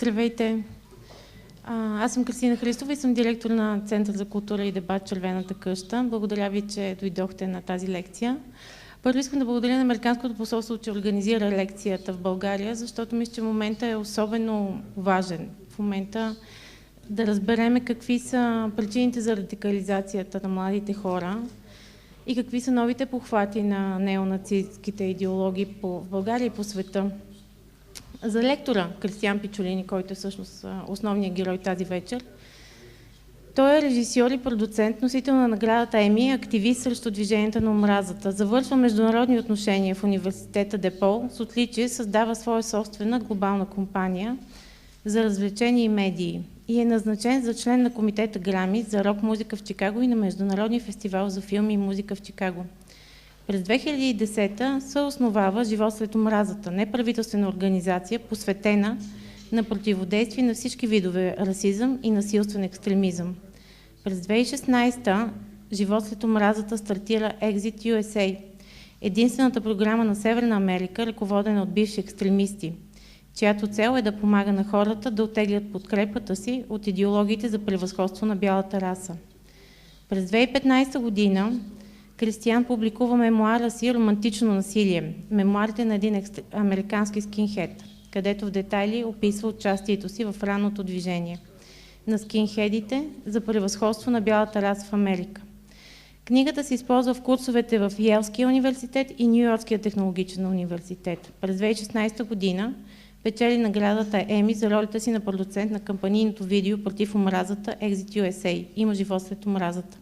Здравейте! Аз съм Кристияна Христова и съм директор на Център за култура и дебат Червената къща. Благодаря ви, че дойдохте на тази лекция. Първо искам да благодаря на Американското посолство, че организира лекцията в България, защото мисля, че момента е особено важен. В момента да разбереме какви са причините за радикализацията на младите хора и какви са новите похвати на неонацистските идеологии в България и по света. За лектора Кристиян Пичолини, който е всъщност основният герой тази вечер, той е режисьор и продуцент, носител на наградата Еми, активист срещу движението на омразата. Завършва международни отношения в университета Депол, с отличие създава своя собствена глобална компания за развлечения и медии и е назначен за член на комитета Грами за рок музика в Чикаго и на Международния фестивал за филми и музика в Чикаго. През 2010 се основава Живот след омразата, неправителствена организация, посветена на противодействие на всички видове расизъм и насилствен екстремизъм. През 2016 Живот след омразата стартира Exit USA, единствената програма на Северна Америка, ръководена от бивши екстремисти, чиято цел е да помага на хората да оттеглят подкрепата си от идеологиите за превъзходство на бялата раса. През 2015 година Кристиян публикува мемуара си "Романтично насилие", мемуарите на един американски скинхед, където в детайли описва участието си в ранното движение на скинхедите за превъзходство на бялата раса в Америка. Книгата се използва в курсовете в Йелския университет и Ню-Йоркския технологичен университет. През 2016 година печели наградата Еми за ролята си на продуцент на кампанийното видео против омразата Exit USA. Има живот след омразата.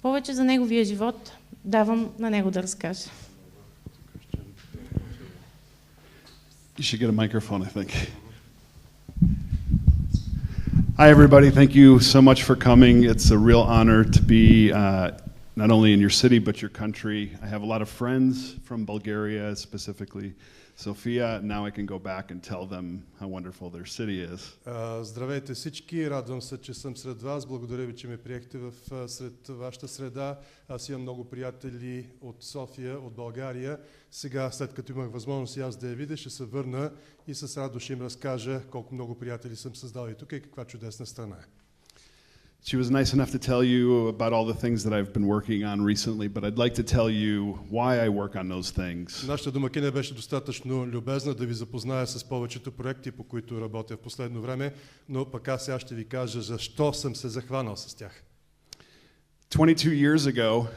Повече за неговия живот давам на него да разкаже. You should get a microphone, I think. Hi, everybody. Thank you so much for coming. It's a real honor to be not only in your city, but your country. I have a lot of friends from Bulgaria, specifically Sofia. Now I can go back and tell them how wonderful their city is. Здравейте всички, радвам се, че съм сред вас. Благодаря ви, че ме приехте сред вашата среда. Аз имам много приятели от София, от България. Сега, след като имах възможност и аз да я видя, ще се върна и с радост ще им разкажа колко много приятели съм създал и тук и каква чудесна страна е. She was nice enough to tell you about all the things that I've been working on recently, but I'd like to tell you why I work on those things. Нашата домакиня беше достатъчно любезна да ви запозная с повечето проекти, по които работя в последно време, но пък аз сега ще ви кажа защо съм се захванал с тях. 22 years ago,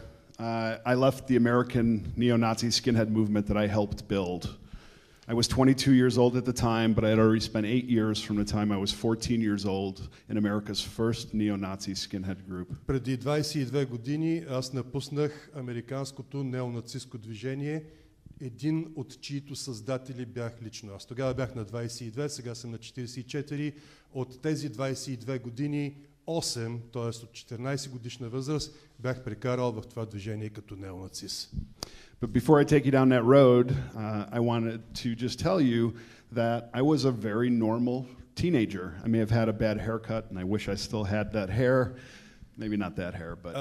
I left the American neo-Nazi skinhead movement that I helped build. I was 22 years old at the time, but I had already spent 8 years from the time I was 14 years old in America's first neo-Nazi skinhead group. Преди 22 години аз напуснах американското неонацистско движение, един от чието създатели бях лично аз. Тогава бях на 22, сега съм на 44. От тези 22 години 8, т.е. от 14 годишна възраст, бях прекарал в това движение като неонацист. But before I take you down that road, I wanted to just tell you that I was a very normal teenager. I may have had a bad haircut, and I wish I still had that hair. Maybe not that hair, but...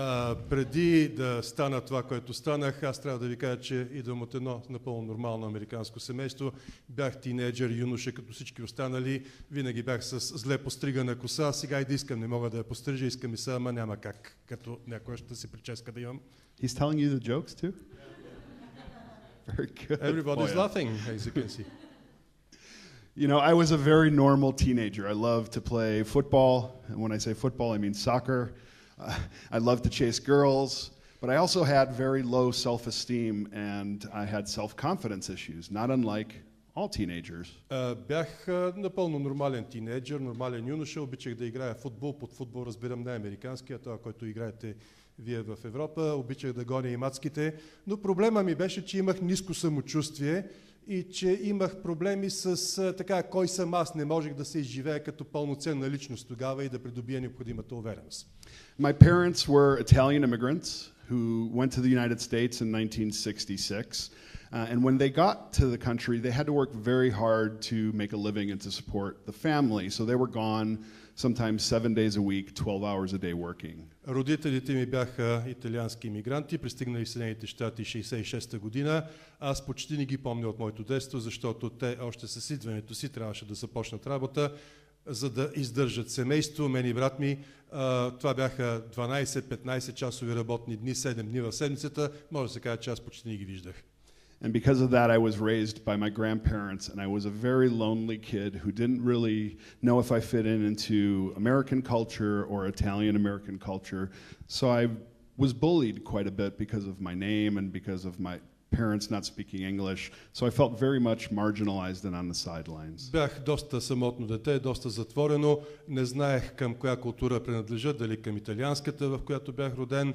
преди да стана това, което станах, аз трябва да ви кажа, че идвам от едно напълно нормално американско семейство. Бях тинейджър, юноша, като всички останали. Винаги бях с зле постригана коса. Сега и да искам, не мога да я пострижа, искам и сега, ама няма как, като някоя ще си прическа да имам. He's telling you the jokes too? Very good. Everybody's laughing, as you can see. You know, I was a very normal teenager. I loved to play football, and when I say football, I mean soccer. I loved to chase girls, but I also had very low self-esteem, and I had self-confidence issues, not unlike all teenagers. Бях напълно нормален тинейджър, нормален юноша, обичах да играя футбол. Под футбол разбирам не американския, това, който играете вие в Европа. Обичах да гоня и мацките, но проблема ми беше, че имах ниско самочувствие и че имах проблеми с така, кой съм аз, не можех да се изживея като пълноценна личност тогава и да придобия необходимата увереност. My parents were Italian immigrants who went to the United States in 1966. And when they got to the country, they had to work very hard to make a living and to support the family. So they were gone sometimes 7 days a week, 12 hours a day working. Родителите ми бяха италиански имигранти, пристигнали в Съединените щати 66-та година. Аз почти не ги помня от моето детство, защото те още с идването си трябваше да започнат работа. за да издържат семейство. Мен и брат ми, това бяха 12-15 часови работни дни, 7 дни в седмицата. Може да се каже, че аз почти не ги виждах. And because of that, I was raised by my grandparents, and I was a very lonely kid who didn't really know if I fit into American culture or Italian American culture. So I was bullied quite a bit because of my name and because of my parents not speaking English. So I felt very much marginalized and on the sidelines. Бях доста самотно дете, доста затворено. Не знаех към коя култура принадлежа, дали към италианската, в която бях роден,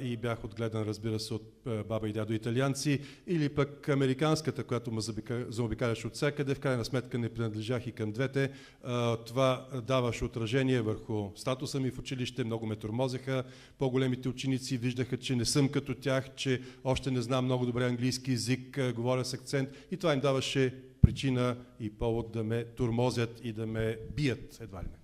и бях отгледан, разбира се, от баба и дядо италианци, или пък американската, която ме заобикаляше от всякъде. В крайна сметка не принадлежах и към двете. Това даваше отражение върху статуса ми в училище, много ме тормозеха. По-големите ученици виждаха, че не съм като тях, че още не знам много добре английски език, говоря с акцент, и това им даваше причина и повод да ме тормозят и да ме бият, едва ли не.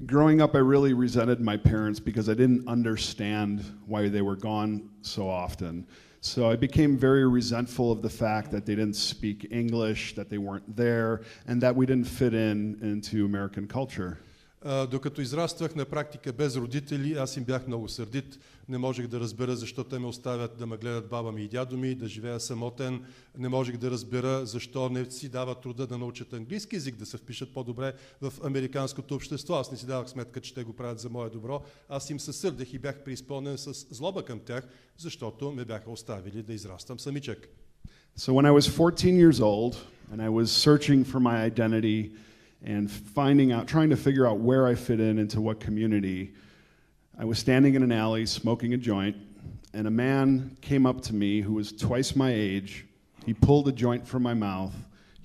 Growing up, I really resented my parents because I didn't understand why they were gone so often. So I became very resentful of the fact that they didn't speak English, that they weren't there, and that we didn't fit into American culture. Докато израствах на практика без родители, аз им бях много сърдит. Не можех да разбера защо те ме оставят да ме гледат баба ми и дядо ми, да живея самотен. Не можех да разбера защо не си дават труда да научат английски език, да се впишат по-добре в американското общество. Аз не си давах сметка, че те го правят за мое добро. Аз им се сърдех и бях преизпълнен с злоба към тях, защото ме бяха оставили да израстам самичък. So when I was 14 years old and I was searching for my identity and trying to figure out where I fit into what community, I was standing in an alley smoking a joint, and a man came up to me who was twice my age. He pulled a joint from my mouth.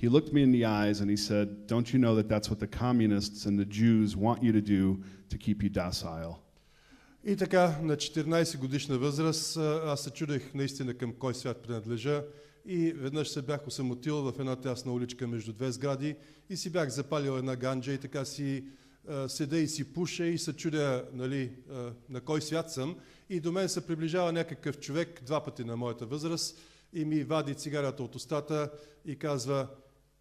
He looked me in the eyes and he said, "Don't you know that that's what the communists and the Jews want you to do to keep you docile?" И така, на 14 годишна възраст, аз се чудех наистина към кой свят принадлежа. И веднъж се бях осамотил в една тясна уличка между две сгради и си бях запалил една ганджа и така си седя и си пуша и се чудя, нали, на кой свят съм. И до мен се приближава някакъв човек, 2 пъти на моята възраст, и ми вади цигарата от устата и казва: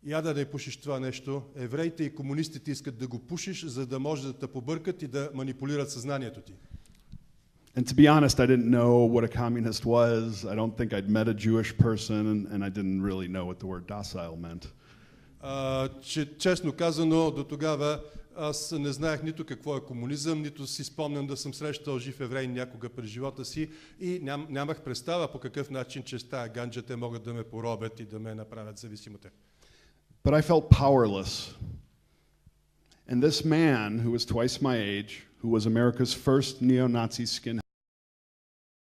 "Я да не пушиш това нещо. Евреите и комунистите искат да го пушиш, за да може да те побъркат и да манипулират съзнанието ти." And to be honest, I didn't know what a communist was. I don't think I'd met a Jewish person, and I didn't really know what the word docile meant. Честно казано, до тогава аз не знаех нито какво е комунизъм, нито си спомням да съм срещал жив еврей някога през живота си и нямах представа по какъв начин чрез тая ганджа те могат да ме поробят и да ме направят зависим от тях. But I felt powerless. And this man, who was twice my age, who was America's first neo-Nazi skinhead,